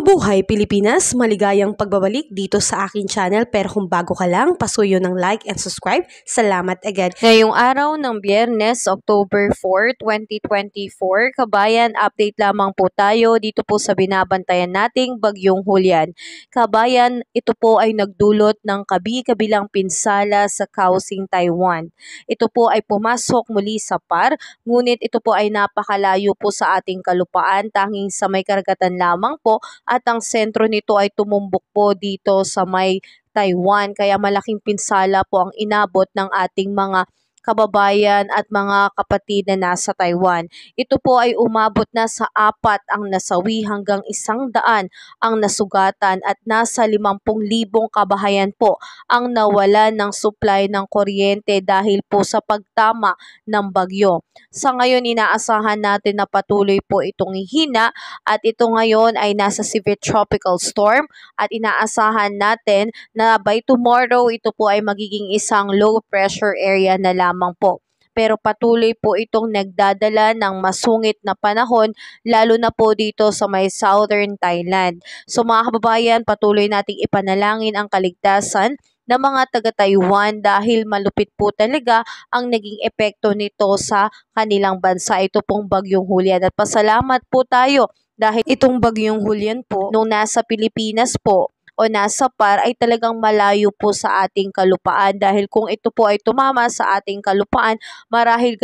Mabuhay Pilipinas! Maligayang pagbabalik dito sa aking channel, pero kung bago ka lang, pasuyo ng like and subscribe. Salamat agad. Ngayong araw ng Biyernes, October 4, 2024, kabayan, update lamang po tayo dito po sa binabantayan nating Bagyong Julian. Kabayan, ito po ay nagdulot ng kabi-kabilang pinsala sa Kaohsiung, Taiwan. Ito po ay pumasok muli sa PAR, ngunit ito po ay napakalayo po sa ating kalupaan, tanging sa may karagatan lamang po, at ang sentro nito ay tumumbok po dito sa may Taiwan. Kaya malaking pinsala po ang inabot ng ating mga kababayan at mga kapatid na nasa Taiwan. Ito po ay umabot na sa 4 ang nasawi hanggang 100 ang nasugatan at nasa 50,000 kabahayan po ang nawala ng supply ng kuryente dahil po sa pagtama ng bagyo. Sa ngayon, inaasahan natin na patuloy po itong hihina at ito ngayon ay nasa severe tropical storm at inaasahan natin na by tomorrow ito po ay magiging isang low pressure area na lamang po. Pero patuloy po itong nagdadala ng masungit na panahon, lalo na po dito sa may southern Thailand. So mga kababayan, patuloy nating ipanalangin ang kaligtasan ng mga taga-Taiwan dahil malupit po talaga ang naging epekto nito sa kanilang bansa. Ito pong Bagyong Julian, at pasalamat po tayo dahil itong Bagyong Julian po nung nasa Pilipinas po o nasa PAR ay talagang malayo po sa ating kalupaan, dahil kung ito po ay tumama sa ating kalupaan, marahil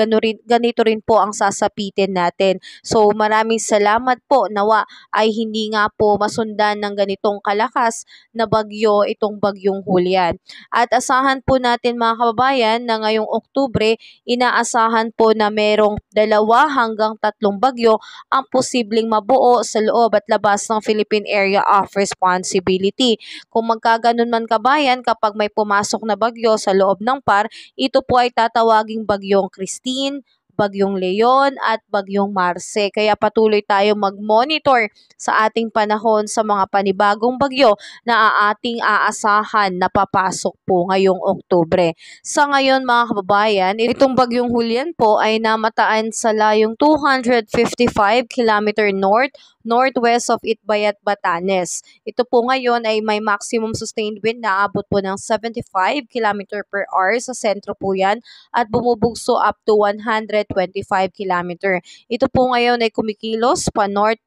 ganito rin po ang sasapitin natin. So maraming salamat po, nawa ay hindi nga po masundan ng ganitong kalakas na bagyo itong Bagyong Julian. At asahan po natin mga kababayan na ngayong Oktubre, inaasahan po na merong 2 hanggang 3 bagyo ang posibleng mabuo sa loob at labas ng Philippine Area of Responsibility. Kung magkaganon man kabayan, kapag may pumasok na bagyo sa loob ng PAR, ito po ay tatawaging Bagyong Christine, Bagyong Leon at Bagyong Marce. Kaya patuloy tayo mag-monitor sa ating panahon sa mga panibagong bagyo na ating aasahan na papasok po ngayong Oktubre. Sa ngayon mga kababayan, itong Bagyong Julian po ay namataan sa layong 255 km northwest of Itbayat, Batanes. Ito po ngayon ay may maximum sustained wind na abot po ng 75 km per hour sa sentro po yan, at bumubugso up to 125 km. Ito po ngayon ay kumikilos pa north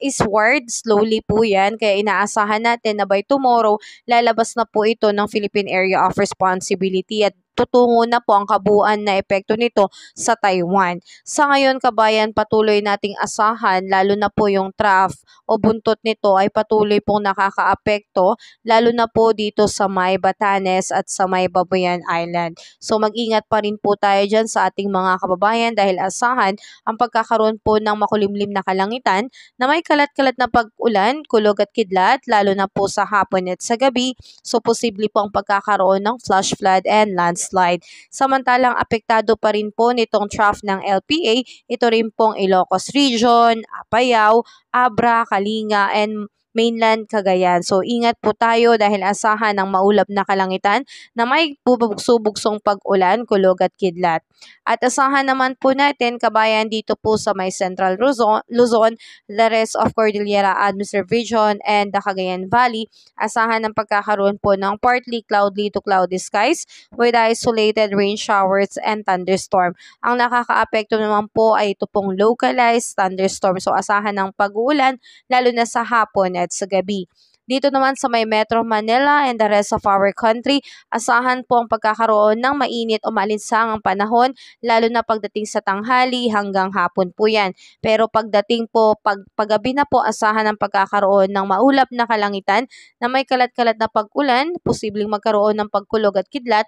eastward, slowly po yan, kaya inaasahan natin na by tomorrow, lalabas na po ito ng Philippine Area of Responsibility at tutungo na po ang kabuuan na epekto nito sa Taiwan. Sa ngayon kabayan, patuloy nating asahan, lalo na po yung trough o buntot nito ay patuloy pong nakakaapekto, lalo na po dito sa may Batanes at sa may Babuyan Island. So mag-ingat pa rin po tayo dyan sa ating mga kababayan, dahil asahan ang pagkakaroon po ng makulimlim na kalangitan na may kalat-kalat na pag-ulan, kulog at kidlat, lalo na po sa hapon at sa gabi. So posible po ang pagkakaroon ng flash flood and landslide. Samantalang apektado pa rin po nitong trough ng LPA, ito rin pong Ilocos Region, Apayao, Abra, Kalinga, and mainland Cagayan. So ingat po tayo dahil asahan ng maulap na kalangitan na may bubugso-bugsong pag-ulan, kulog at kidlat. At asahan naman po natin kabayan dito po sa may Central Luzon, the rest of Cordillera Administrative Region and the Cagayan Valley, asahan ng pagkakaroon po ng partly cloudy to cloudy skies with isolated rain showers and thunderstorm. Ang nakakaapekto naman po ay ito pong localized thunderstorm. So asahan ng pag-uulan lalo na sa hapon at sa gabi. Dito naman sa may Metro Manila and the rest of our country, asahan po ang pagkakaroon ng mainit o malinsangang panahon, lalo na pagdating sa tanghali hanggang hapon po yan. Pero pagdating po, paggabi na po, asahan ang pagkakaroon ng maulap na kalangitan na may kalat-kalat na pag-ulan, posibleng magkaroon ng pagkulog at kidlat.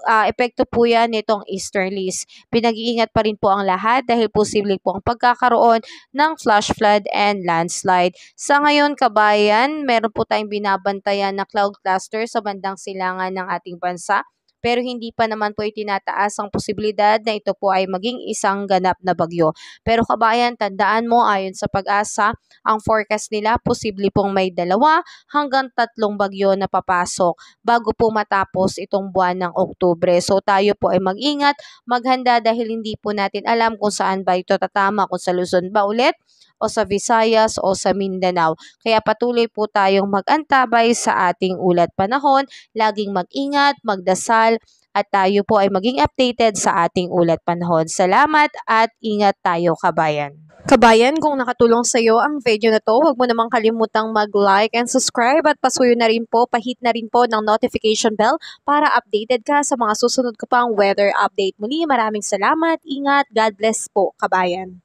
Epekto po yan nitong easterlies. Pinag-iingat pa rin po ang lahat dahil posible po ang pagkakaroon ng flash flood and landslide. Sa ngayon kabayan, meron po tayong binabantayan na cloud cluster sa bandang silangan ng ating bansa, pero hindi pa naman po itinataas ang posibilidad na ito po ay maging isang ganap na bagyo. Pero kabayan, tandaan mo, ayon sa Pag-asa, ang forecast nila posible pong may 2 hanggang 3 bagyo na papasok bago po matapos itong buwan ng Oktubre. So tayo po ay mag-ingat, maghanda dahil hindi po natin alam kung saan ba ito tatama, kung sa Luzon ba ulit o sa Visayas o sa Mindanao. Kaya patuloy po tayong mag-antabay sa ating ulat panahon, laging mag-ingat, magdasal, at tayo po ay maging updated sa ating ulat panahon. Salamat at ingat tayo, kabayan. Kabayan, kung nakatulong sa iyo ang video na to, huwag mo namang kalimutang mag-like and subscribe at pasuyo na rin po, pahit na rin po ng notification bell para updated ka sa mga susunod ko pang weather update. Muli, maraming salamat, ingat, God bless po, kabayan.